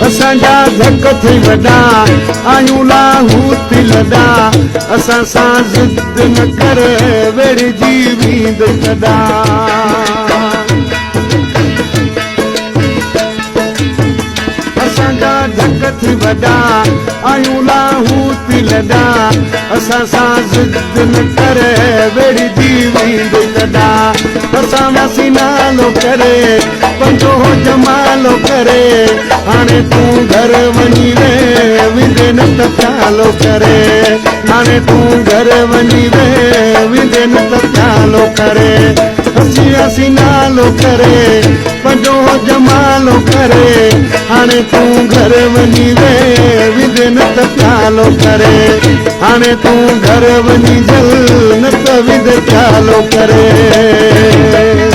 असांजा धक थी वॾा आयूं लाहूत लॾा असां सां ज़िद न कर वेड़िजी वेंद कॾा असांजा धक थी वॾा आयूं लाहूत लॾा असां सां ज़िद न कर वेड़िजी वेंद कॾा असां वासी नालो करे पंहिंजो जमालो करे हाणे तूं घर वञी वे विंदे न त प्यालो करे हाणे तूं घर वञी वे विंदे न त प्यालो करे हसी हसी नालो करे पंहिंजो जमालो करे हाणे तूं घर वञी वे विंदे न त प्यालो करे हाणे तूं घर वञी जल न त विंदे प्यालो करे